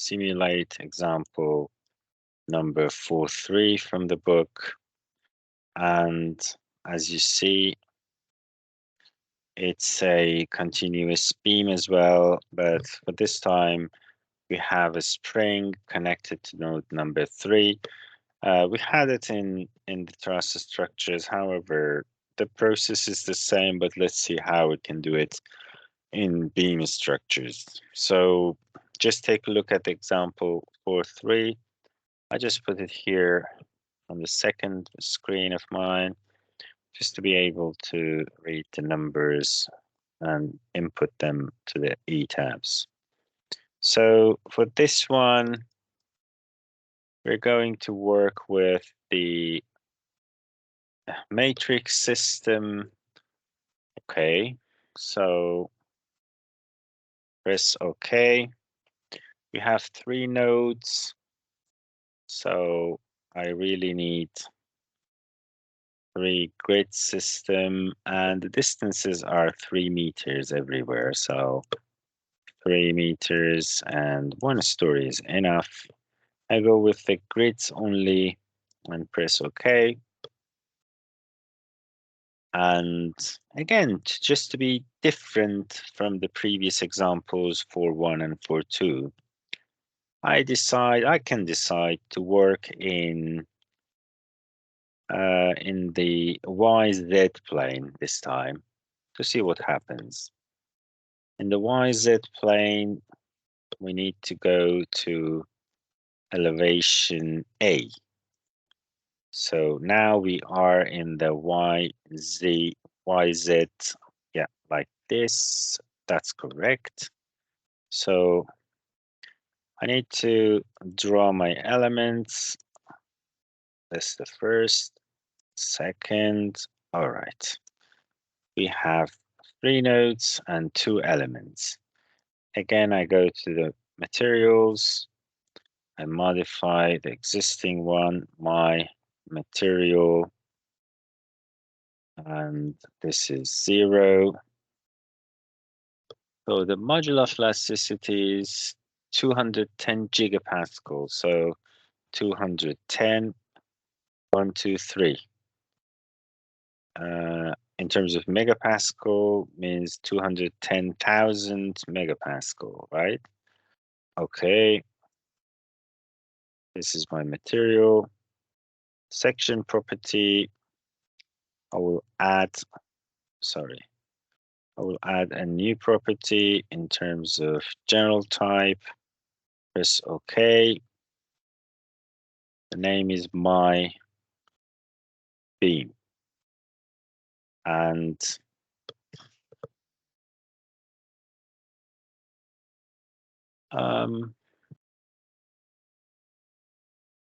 simulate example number 4.3 from the book. And as you see, it's a continuous beam as well, but for this time, we have a spring connected to node number 3. We had it in the truss structures. However, the process is the same, but let's see how we can do it in beam structures. So just take a look at the example 4.3. I just put it here on the second screen of mine, just to be able to read the numbers and input them to the ETABS. So for this one, we're going to work with the matrix system. Okay, so press OK. We have 3 nodes, so I really need 3 grid system, and the distances are 3 meters everywhere. So 3 meters and 1 story is enough. I go with the grids only and press OK. And again, just to be different from the previous examples for 1 and for 2, I can decide to work in the YZ plane this time to see what happens. In the YZ plane, we need to go to elevation A. So now we are in the YZ, yeah, like this. That's correct. So I need to draw my elements. That's the first, second. All right. We have 3 nodes and 2 elements. Again, I go to the materials and modify the existing one, my material, and this is 0. So the modular elasticity is 210 gigapascal. So 210, 1, 2, 3. In terms of megapascal means 210,000 megapascal, right? Okay. This is my material. Section property. I will add a new property in terms of general type. Press OK. The name is my beam. And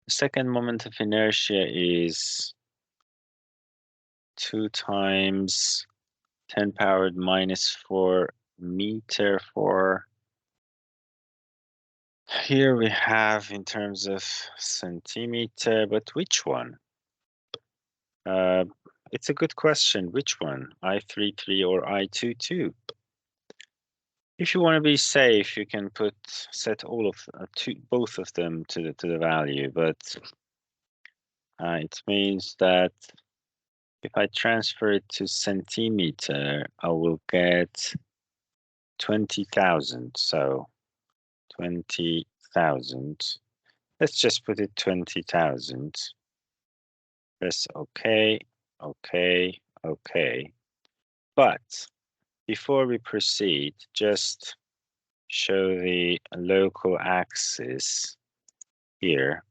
the second moment of inertia is 2 times 10 powered minus 4 meter for. Here we have in terms of centimeter, but which one? It's a good question. Which one? I33 or I22? If you want to be safe, you can set all of both of them to the value, but it means that if I transfer it to centimeter, I will get 20,000. So 20,000. Let's just put it 20,000. Press OK, OK, OK. But before we proceed, just show the local axis here.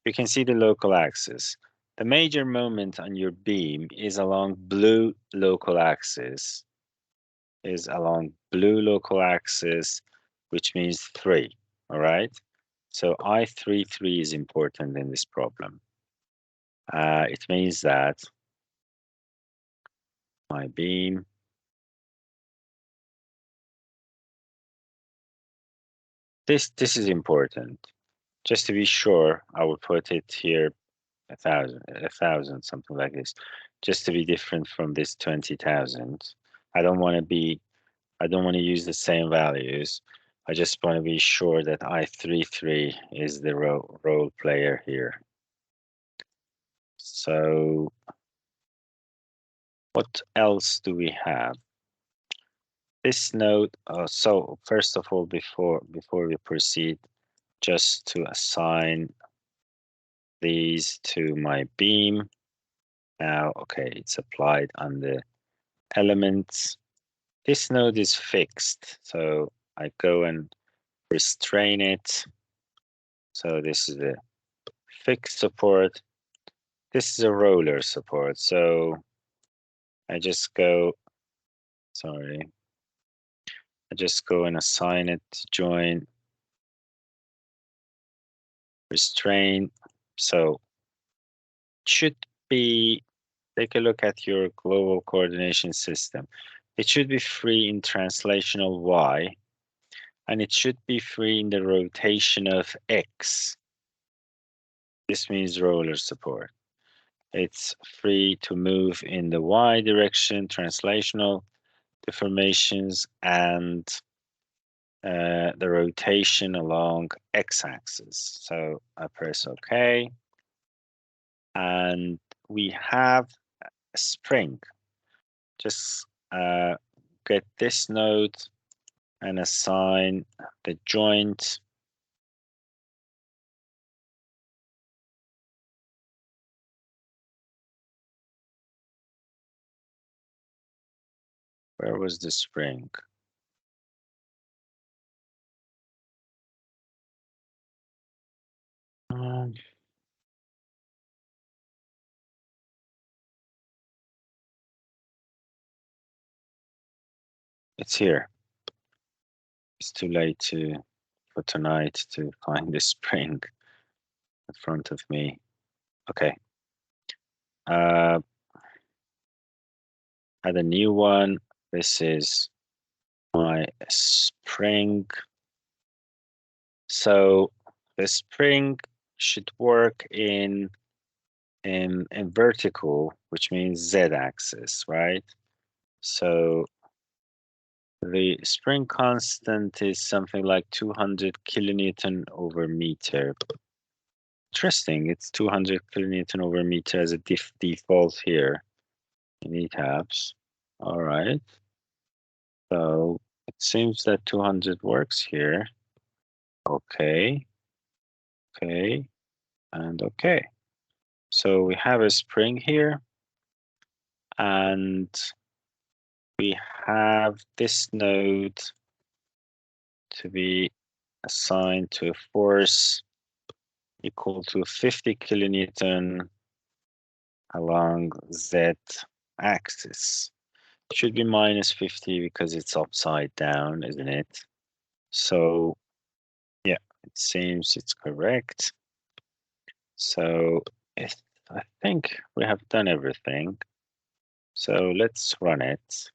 You can see the local axis. The major moment on your beam is along blue local axis, which means 3, all right? So I33 is important in this problem. It means that my beam this is important. Just to be sure, I will put it here 1,000, something like this, just to be different from this 20,000. I don't want to use the same values. I just want to be sure that I33 is the role player here. So what else do we have? This node, so first of all, before we proceed, just to assign these to my beam. Now, okay, it's applied on the elements. This node is fixed, so I go and restrain it. So this is a fixed support. This is a roller support. So I just go, sorry, I just go and assign it to join, restrain. So it should be, take a look at your global coordination system. It should be free in translational Y, and it should be free in the rotation of X. This means roller support. It's free to move in the Y direction, translational deformations, and the rotation along X-axis. So I press OK, and we have a spring. Just get this node and assign the joint. Where was the spring? It's here. It's too late for tonight to find the spring in front of me. Okay. Add a new one. This is my spring. So the spring should work in vertical, which means z-axis, right? So the spring constant is something like 200 kilonewton over meter. Interesting, it's 200 kilonewton over meter as a default here in ETABS. All right. So it seems that 200 works here. Okay. Okay. And okay. So we have a spring here, and we have this node to be assigned to a force equal to 50 kilonewton along Z axis. It should be minus 50 because it's upside down, isn't it? So yeah, it seems it's correct. So I think we have done everything. So let's run it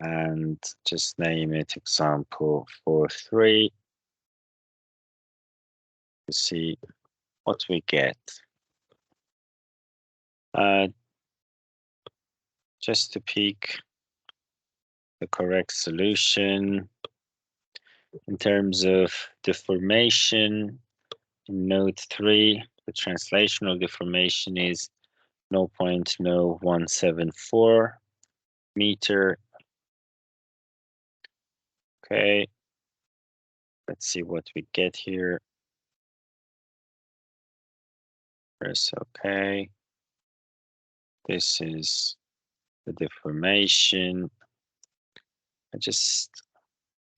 and just name it example 4.3 to see what we get. Just to peek the correct solution in terms of deformation in node 3, the translational deformation is 0.0174 meter. Okay, let's see what we get here. Press OK. This is the deformation. I just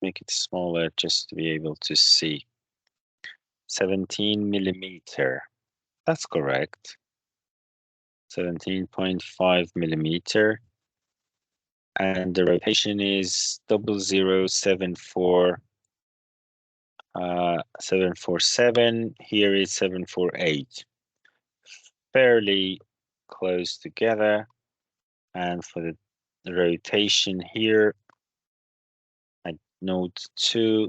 make it smaller just to be able to see. 17 millimeter. That's correct. 17.5 millimeter. And the rotation is 0074 747. Here is 748. Fairly close together. And for the rotation here, at node 2,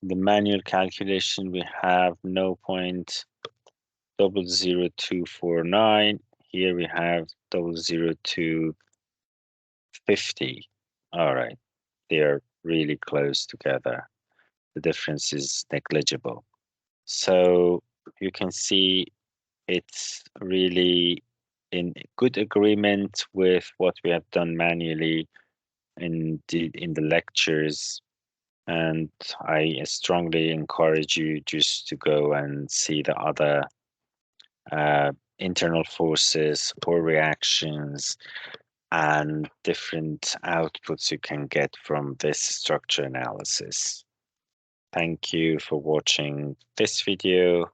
the manual calculation, we have 0.00249. Here we have 0.00250. All right, they are really close together. The difference is negligible. So you can see it's really in good agreement with what we have done manually in the lectures. And I strongly encourage you just to go and see the other internal forces or reactions and different outputs you can get from this structure analysis. Thank you for watching this video.